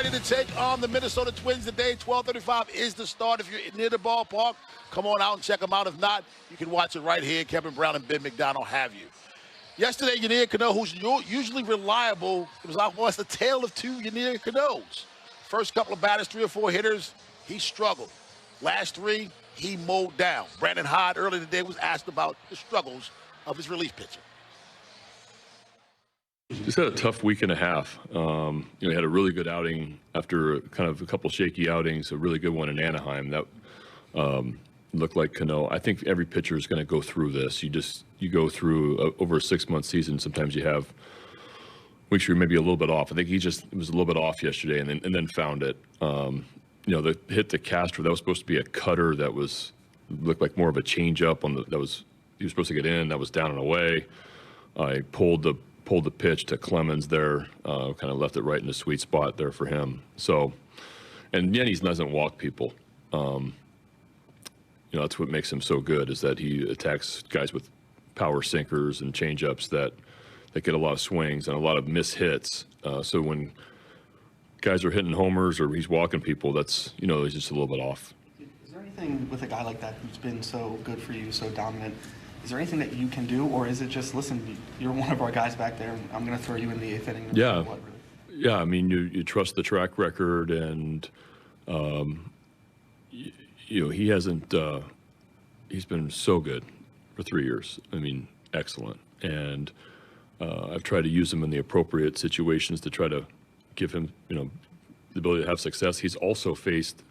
ready to take on the Minnesota Twins today. 12:35 is the start. If you're near the ballpark, come on out and check them out. If not, you can watch it right here. Kevin Brown and Ben McDonald have you. Yesterday, Yanier Cano, who's usually reliable, it was almost a tale of two Yanier Canos. First couple of batters, 3 or 4 hitters, he struggled. Last 3, he mowed down. Brandon Hyde earlier today was asked about the struggles of his relief pitcher. Just had a tough week and a half. He had a really good outing after kind of a couple shaky outings, a really good one in Anaheim. That looked like Cano. I think every pitcher is going to go through this. You go through over a 6-month season. Sometimes you have weeks where you're maybe a little bit off. I think he was a little bit off yesterday and then found it. The hit to Castro, that was supposed to be a cutter that looked like more of a changeup he was supposed to get in. That was down and away. I pulled the pitch to Clemens there, kind of left it right in the sweet spot there for him. So, and Yannis doesn't walk people. That's what makes him so good, is that he attacks guys with power sinkers and changeups that get a lot of swings and a lot of miss hits. So when guys are hitting homers or he's walking people, that's, he's just a little bit off. Is there anything with a guy like that who's been so good for you, so dominant? Is there anything that you can do, or is it just, listen, you're one of our guys back there, I'm going to throw you in the 8th inning? Yeah. What, really? Yeah, I mean, you trust the track record, and, he hasn't, he's been so good for 3 years. I mean, excellent. And I've tried to use him in the appropriate situations to try to give him, the ability to have success. He's also faced,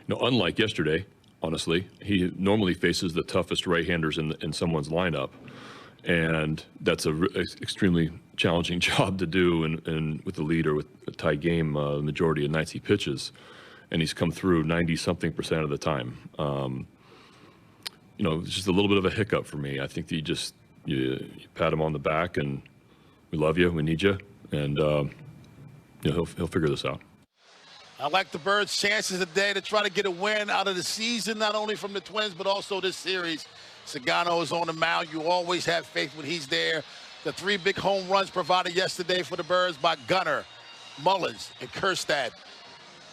unlike yesterday, honestly, he normally faces the toughest right-handers in someone's lineup, and that's a extremely challenging job to do. And with the lead or with a tie game, the majority of nights he pitches, and he's come through 90-something% of the time. It's just a little bit of a hiccup for me. I think that you pat him on the back, and we love you, we need you, and he'll figure this out. I like the Birds' chances today to try to get a win out of the season, not only from the Twins, but also this series. Sugano is on the mound. You always have faith when he's there. The 3 big home runs provided yesterday for the Birds by Gunnar, Mullins, and Kjerstad.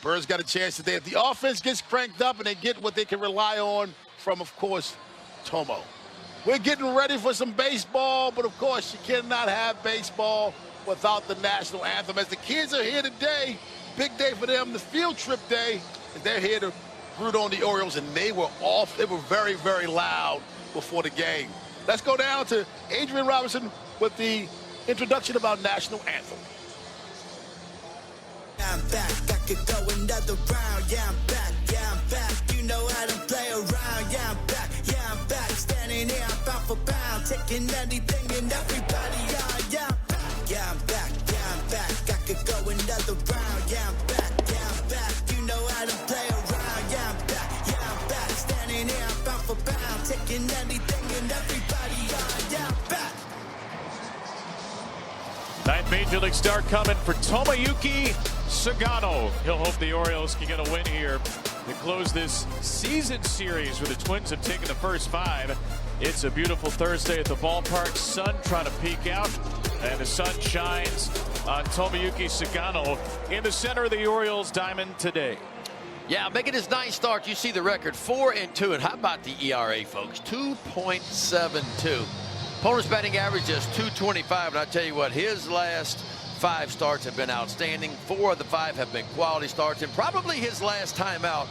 Birds got a chance today. If the offense gets cranked up and they get what they can rely on from, of course, Tomo. We're getting ready for some baseball, but of course you cannot have baseball without the national anthem. As the kids are here today, big day for them, the field trip day, and they're here to root on the Orioles, and they were off. They were very, very loud before the game. Let's go down to Adrian Robinson with the introduction about national anthem. I'm back, I could go another round. Yeah, I'm back, you know I don't play around. Yeah, I'm back, standing here, I'm pound for pound, taking anything and everybody on. Yeah, I'm back, I could go another round. Yeah, I'm back, you know I don't play around. Yeah, I'm back, standing here, I'm pound for pound, taking anything and everybody on. Yeah, I'm back. Ninth Major League start coming for Tomoyuki Sugano. He'll hope the Orioles can get a win here to close this season series where the Twins have taken the first 5. It's a beautiful Thursday at the ballpark. Sun trying to peek out, and the sun shines on Tomoyuki Sugano in the center of the Orioles diamond today. Yeah, making his 9th start. You see the record, 4-2. And how about the ERA, folks? 2.72. Opponent's batting average is .225, and I tell you what, his last 5 starts have been outstanding. 4 of the 5 have been quality starts, and probably his last time out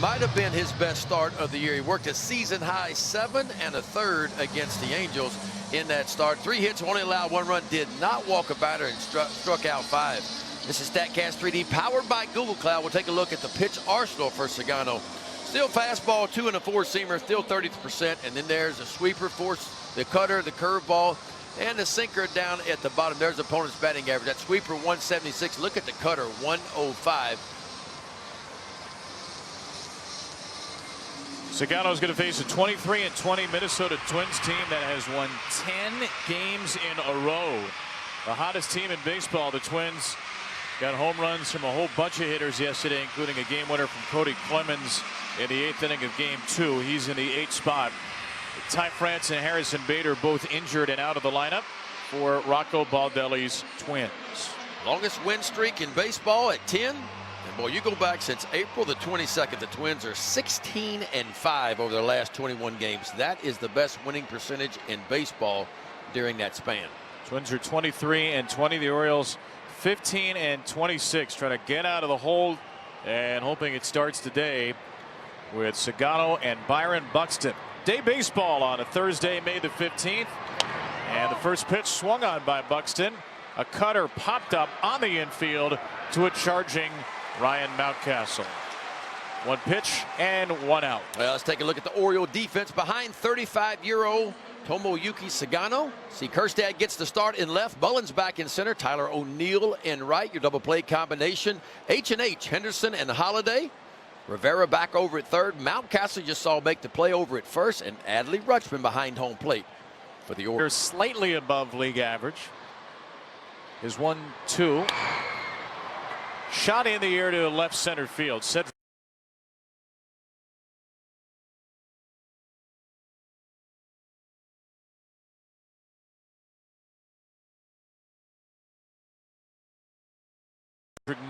might have been his best start of the year. He worked a season-high 7 1/3 against the Angels in that start. 3 hits, only allowed 1 run, did not walk a batter, and struck out 5. This is StatCast 3D, powered by Google Cloud. We'll take a look at the pitch arsenal for Sugano. Still fastball, 2 and a 4-seamer, still 30%, and then there's a sweeper, the cutter, the curveball, and the sinker down at the bottom. There's the opponent's batting average. That sweeper, 176. Look at the cutter, 105. Sugano's going to face a 23-20 Minnesota Twins team that has won 10 games in a row. The hottest team in baseball. The Twins got home runs from a whole bunch of hitters yesterday, including a game winner from Cody Clemens in the 8th inning of Game 2. He's in the 8th spot. Ty France and Harrison Bader both injured and out of the lineup for Rocco Baldelli's Twins. Longest win streak in baseball at 10. And boy, you go back since April the 22nd, the Twins are 16-5 over their last 21 games. That is the best winning percentage in baseball during that span. Twins are 23-20. The Orioles 15-26. Trying to get out of the hole and hoping it starts today with Sugano and Byron Buxton. Day baseball on a Thursday, May the 15th. And the first pitch swung on by Buxton. A cutter popped up on the infield to a charging Ryan Mountcastle. One pitch and one out. Well, let's take a look at the Oriole defense behind 35-year-old Tomoyuki Sugano. See, Kerstad gets the start in left. Mullins back in center. Tyler O'Neill in right. Your double play combination. H&H, Henderson and Holiday. Rivera back over at third. Mountcastle just saw make the play over at first. And Adley Rutschman behind home plate for the Orioles. Slightly above league average. Is 1-2. Shot in the air to left center field. Cedric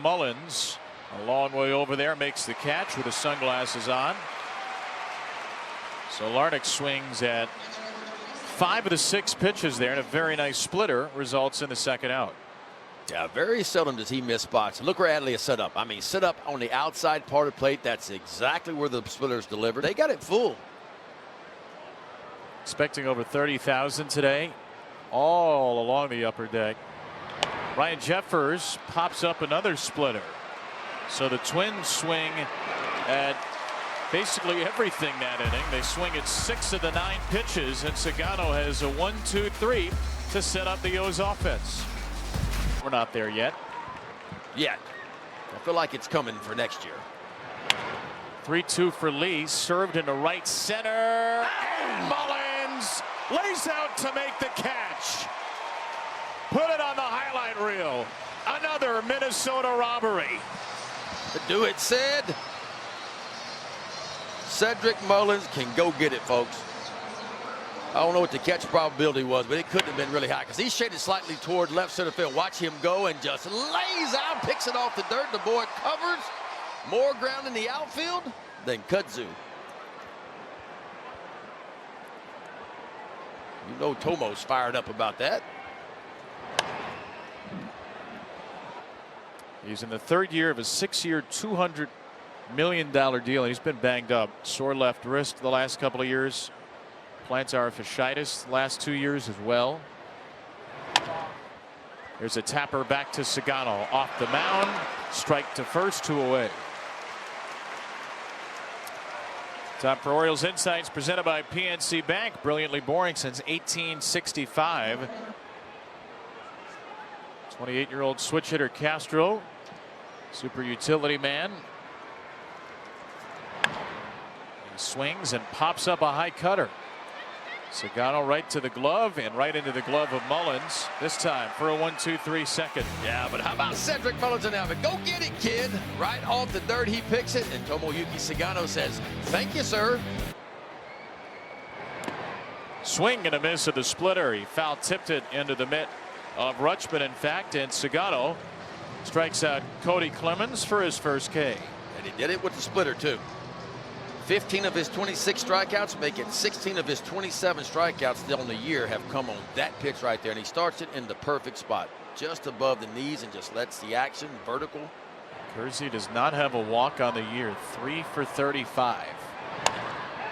Mullins a long way over there makes the catch with his sunglasses on. So Larnach swings at 5 of the 6 pitches there, and a very nice splitter results in the second out. Yeah, very seldom does he miss spots. Look where Adley is set up. I mean, set up on the outside part of the plate. That's exactly where the splitter's delivered. They got it full. Expecting over 30,000 today, all along the upper deck. Ryan Jeffers pops up another splitter. So the Twins swing at basically everything that inning. They swing at 6 of the 9 pitches, and Sugano has a 1-2-3 to set up the O's offense. We're not there yet. Yet. I feel like it's coming for next year. 3-2 for Lee, served into right center, and Mullins lays out to make the catch. Put it on the highlight reel. Another Minnesota robbery. Do it, Sid. Cedric Mullins can go get it, folks. I don't know what the catch probability was, but it couldn't have been really high because he shaded slightly toward left center field. Watch him go and just lays out, picks it off the dirt. The boy covers more ground in the outfield than kudzu. You know Tomo's fired up about that. He's in the 3rd year of a 6-year, $200 million deal, and he's been banged up. Sore left wrist the last couple of years. Plantar fasciitis the last 2 years as well. There's a tapper back to Sugano off the mound. Strike to first, 2 away. Time for Orioles Insights presented by PNC Bank. Brilliantly boring since 1865. 28-year-old switch hitter Castro, super utility man. He swings and pops up a high cutter. Sugano right to the glove and right into the glove of Mullins. This time for a 1-2-3 second. Yeah, but how about Cedric Mullins in there? Go get it, kid. Right off the dirt, he picks it, and Tomoyuki Sugano says, "Thank you, sir." Swing and a miss at the splitter. He foul tipped it into the mitt of Rutschman, in fact, and Sugano strikes out Cody Clemens for his first K. And he did it with the splitter, too. 15 of his 26 strikeouts make it 16 of his 27 strikeouts still in the year have come on that pitch right there. And he starts it in the perfect spot, just above the knees, and just lets the action vertical. Kersey does not have a walk on the year, 3 for 35.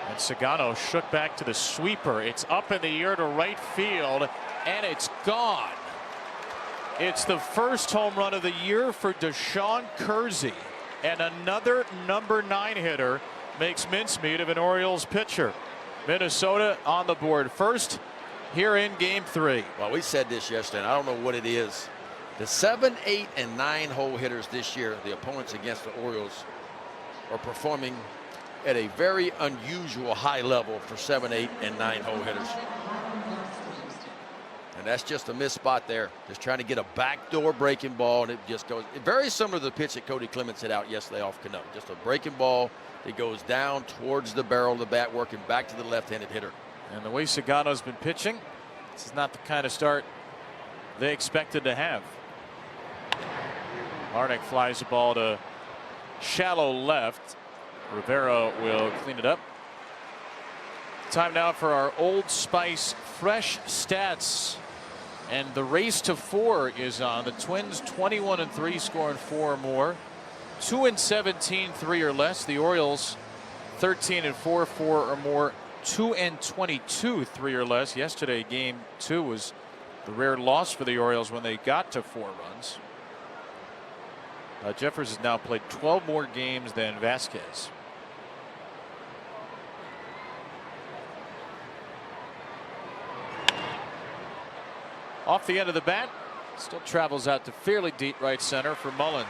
And Sugano shook back to the sweeper. It's up in the air to right field, and it's gone. It's the first home run of the year for Deshaun Kersey, and another number 9 hitter makes mincemeat of an Orioles pitcher. Minnesota on the board first here in game 3. Well, we said this yesterday, and I don't know what it is. The 7, 8, and 9 hole hitters this year, the opponents against the Orioles, are performing at a very unusual high level for 7, 8, and 9 hole hitters. And that's just a missed spot there. Just trying to get a backdoor breaking ball, and it just goes very similar to the pitch that Cody Clemens hit out yesterday off Cano. Just a breaking ball that goes down towards the barrel of the bat, working back to the left-handed hitter. And the way Sugano's been pitching, this is not the kind of start they expected to have. Larnach flies the ball to shallow left. Rivera will clean it up. Time now for our Old Spice Fresh Stats. And the race to 4 is on. The Twins 21-3, scoring 4 or more. 2-17, 3 or less. The Orioles 13-4, 4 or more. 2-22, 3 or less. Yesterday, game 2 was the rare loss for the Orioles when they got to 4 runs. Jeffers has now played 12 more games than Vasquez. Off the end of the bat, still travels out to fairly deep right center for Mullins.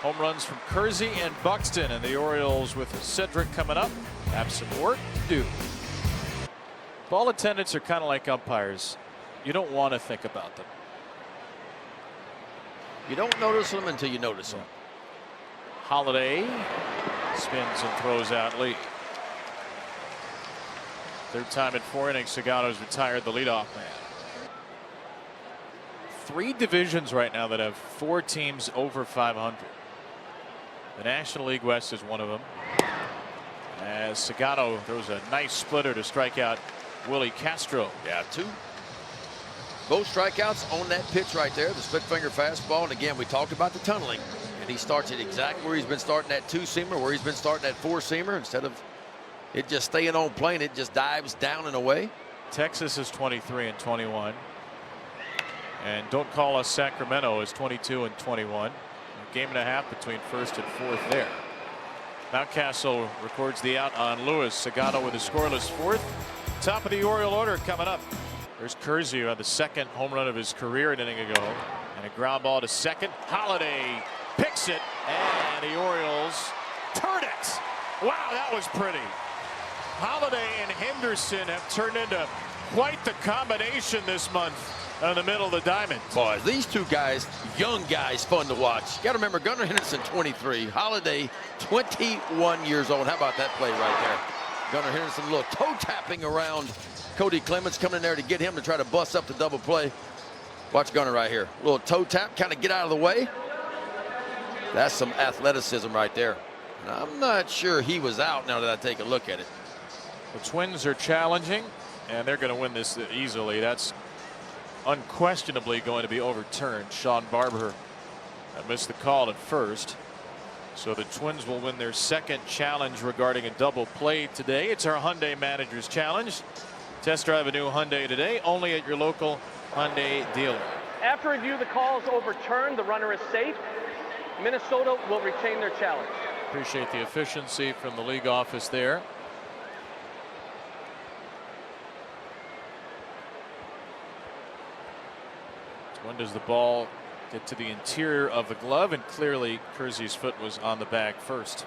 Home runs from Kersey and Buxton, and the Orioles with Cedric coming up have some work to do. Ball attendants are kind of like umpires. You don't want to think about them. You don't notice them until you notice them. Holiday spins and throws out Lee. Third time in 4 innings, Sugano's retired the leadoff man. 3 divisions right now that have 4 teams over 500. The National League West is one of them. As Sugano throws a nice splitter to strike out Willie Castro. Yeah, 2. Both strikeouts on that pitch right there, the split finger fastball. And again, we talked about the tunneling. And he starts it exactly where he's been starting that 2-seamer, where he's been starting that 4-seamer. Instead of it just staying on plane, it just dives down and away. Texas is 23-21. And Don't Call Us Sacramento is 22-21. A game and a half between first and fourth there. Mountcastle records the out on Lewis. Sugano with a scoreless 4th. Top of the Oriole order coming up. There's Kersey, who had the 2nd home run of his career an inning ago. And a ground ball to second. Holiday picks it, and the Orioles turn it. Wow, that was pretty. Holiday and Henderson have turned into quite the combination this month in the middle of the diamond. Boy, these 2 guys, young guys, fun to watch. You got to remember, Gunnar Henderson 23, Holiday 21 years old. How about that play right there? Gunnar Henderson, a little toe tapping around Cody Clemens, coming in there to get him to try to bust up the double play. Watch Gunnar right here. A little toe tap, kind of get out of the way. That's some athleticism right there. And I'm not sure he was out now that I take a look at it. The Twins are challenging, and they're going to win this easily. That's unquestionably going to be overturned. Sean Barber missed the call at first. So the Twins will win their 2nd challenge regarding a double play today. It's our Hyundai Manager's Challenge. Test drive a new Hyundai today, only at your local Hyundai dealer. After review, the call is overturned. The runner is safe. Minnesota will retain their challenge. Appreciate the efficiency from the league office there. When does the ball get to the interior of the glove? And clearly Kersey's foot was on the bag first.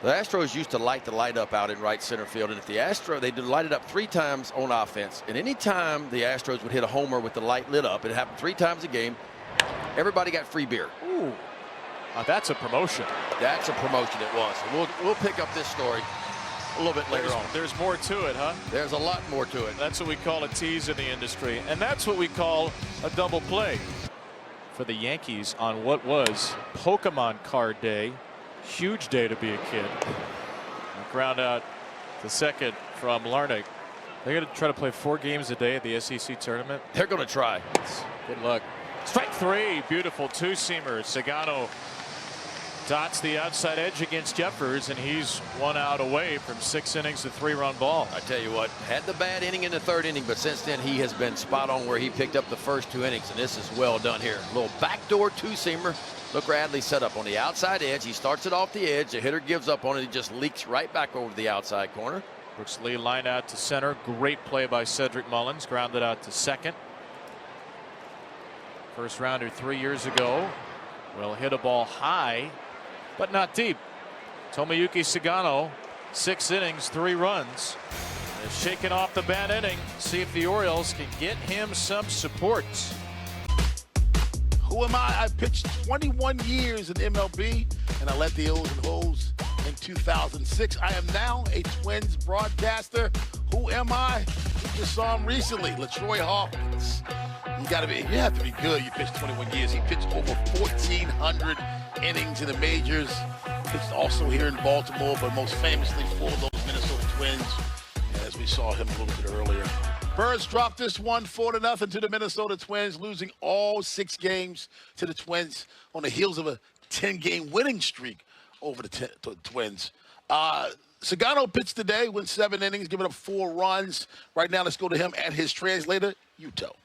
The Astros used to light the light up out in right center field, and if the Astros, they light it up 3 times on offense, and any time the Astros would hit a homer with the light lit up, it happened 3 times a game, everybody got free beer. Ooh, that's a promotion. That's a promotion it was. We'll pick up this story a little bit later on. There's more to it, huh? There's a lot more to it. That's what we call a tease in the industry, and that's what we call a double play. For the Yankees on what was Pokemon card day. Huge day to be a kid. Ground out to second from Larnach. They're going to try to play 4 games a day at the SEC tournament. They're going to try. Good luck. Strike 3. Beautiful 2-seamer. Sugano dots the outside edge against Jeffers, and he's 1 out away from 6 innings of 3-run ball. I tell you what, had the bad inning in the 3rd inning, but since then he has been spot on where he picked up the first 2 innings, and this is well done here. A little backdoor 2-seamer. Look, Radley set up on the outside edge. He starts it off the edge. The hitter gives up on it. He just leaks right back over the outside corner. Brooks Lee line out to center. Great play by Cedric Mullins. Grounded out to second. First rounder 3 years ago. Will hit a ball high, but not deep. Tomoyuki Sugano, 6 innings, 3 runs. They're shaking off the bad inning. See if the Orioles can get him some support. Who am I? I pitched 21 years in MLB, and I led the O's and O's in 2006. I am now a Twins broadcaster. Who am I? You just saw him recently, LaTroy Hawkins. You have to be good. You pitched 21 years. He pitched over 1,400 innings in the majors. Pitched also here in Baltimore, but most famously for those Minnesota Twins, as we saw him a little bit earlier. Birds dropped this one 4-0 to the Minnesota Twins, losing all 6 games to the Twins on the heels of a 10-game winning streak over the Twins. Sugano pitched today, went 7 innings, giving up 4 runs. Right now, let's go to him and his translator, Yuto.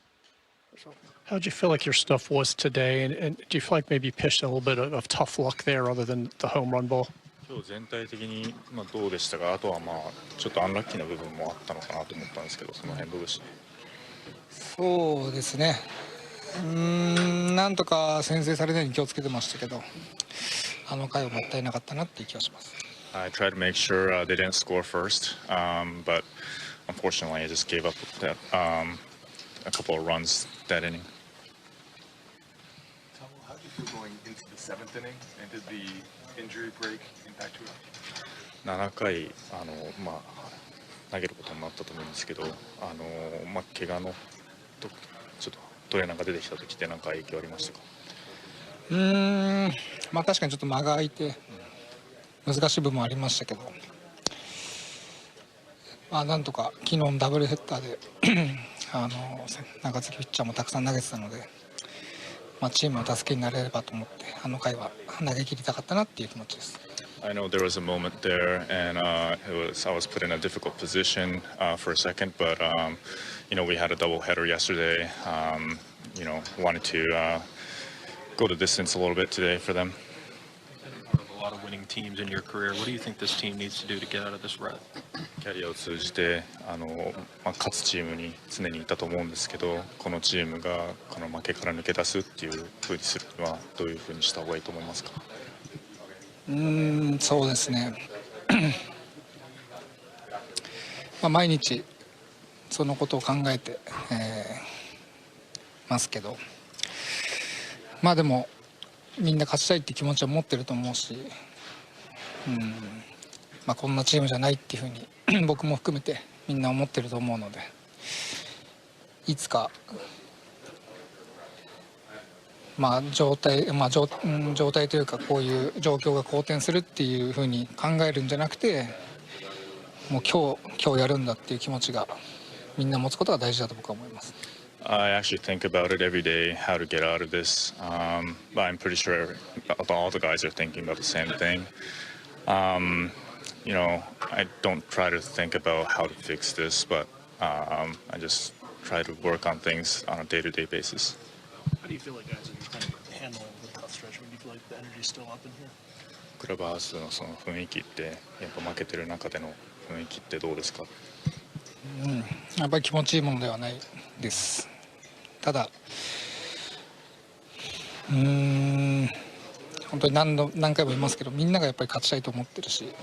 How did you feel like your stuff was today, and do you feel like maybe you pitched a little bit of tough luck there other than the home run ball? 今日全体的にどうでしたが、あとはちょっとアンラッキーな部分もあったのかなと思ったんですけど、その辺どうでした？そうですね。なんとか先制されないように気をつけてましたけど、あの回はもったいなかったなっていう気がします。I tried to make sure they didn't score first, but unfortunately I just gave up that, a couple of runs that inning. How did you feel going into the 7th inning, and did the injury break impact you? 7回投げることになったと思うんですけど、怪我のちょっとトレーナーが出てきた時って何か影響ありましたか？確かにちょっと間が空いて難しい部分もありましたけど、なんとか昨日のダブルヘッダーで中継ぎピッチャーもたくさん投げてたので、チームの助けになれればと思ってあの回は投げ切りたかったなっていう気持ちです。I know there was a moment there, and I was put in a difficult position for a second, but we had a doubleheader yesterday. Wanted to go the distance a little bit today for them. A lot of winning teams in your career. What do you think this team needs to do to get out of this rut? キャリアを通じて勝つチームに常にいたと思うんですけど、このチームがこの負けから抜け出すっていう風にするにはどういう風にした方がいいと思いますか？そうですね。毎日そのことを考えて、ますけど、でもみんな勝ちたいって気持ちは持ってると思うし、こんなチームじゃないっていうふうに僕も含めてみんな思ってると思うので、いつか状態というかこういう状況が好転するっていうふうに考えるんじゃなくて、もう今日やるんだっていう気持ちがみんな持つことが大事だと僕は思います。I actually think about it every day, how to get out of this. But I'm pretty sure all the guys are thinking about the same thing. I don't try to think about how to fix this, but I just try to work on things on a day-to-day basis. How do you feel like guys are trying to handle the tough stretch? Do you feel like the energy is still up in here? クラブハウスのその雰囲気ってやっぱ負けてる中での雰囲気ってどうですか？やっぱり気持ちいいものではないです。ただ本当に何回も言いますけど、みんながやっぱり勝ちたいと思ってるし、やっ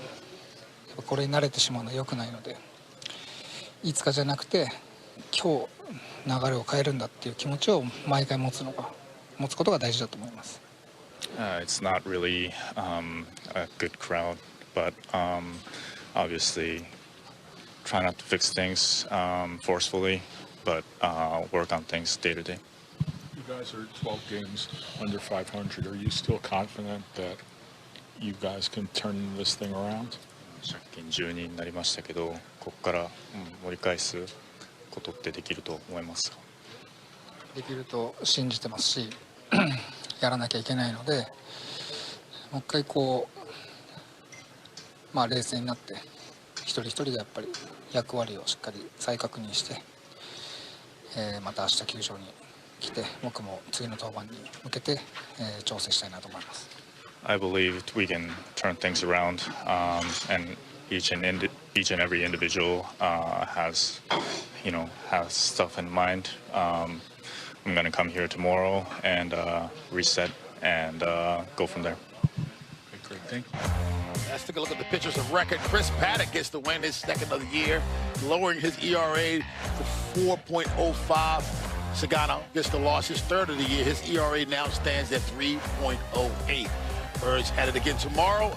ぱこれに慣れてしまうのは良くないので、いつかじゃなくて今日流れを変えるんだっていう気持ちを毎回持つことが大事だと思います。It's not really a good crowd, but obviously try not to fix things forcefully, but work on things day to day. You guys are 12 games under 500. Are you still confident that you guys can turn this thing around? 借金12になりましたけど、ここから盛り返すことってできると思いますか？できると信じてますし、やらなきゃいけないので、もう一回冷静になって一人一人でやっぱり役割をしっかり再確認して、また明日球場に来て僕も次の登板に向けて、調整したいなと思います。I believe we can turn things around, and each and every individual has stuff in mind. I'm going to come here tomorrow and reset and go from there. Okay, great. Thank you. Let's take a look at the pitchers of record. Chris Paddock gets the win, his second of the year, lowering his ERA to 4.05. Sugano gets the loss, his third of the year. His ERA now stands at 3.08. Birds at it again tomorrow.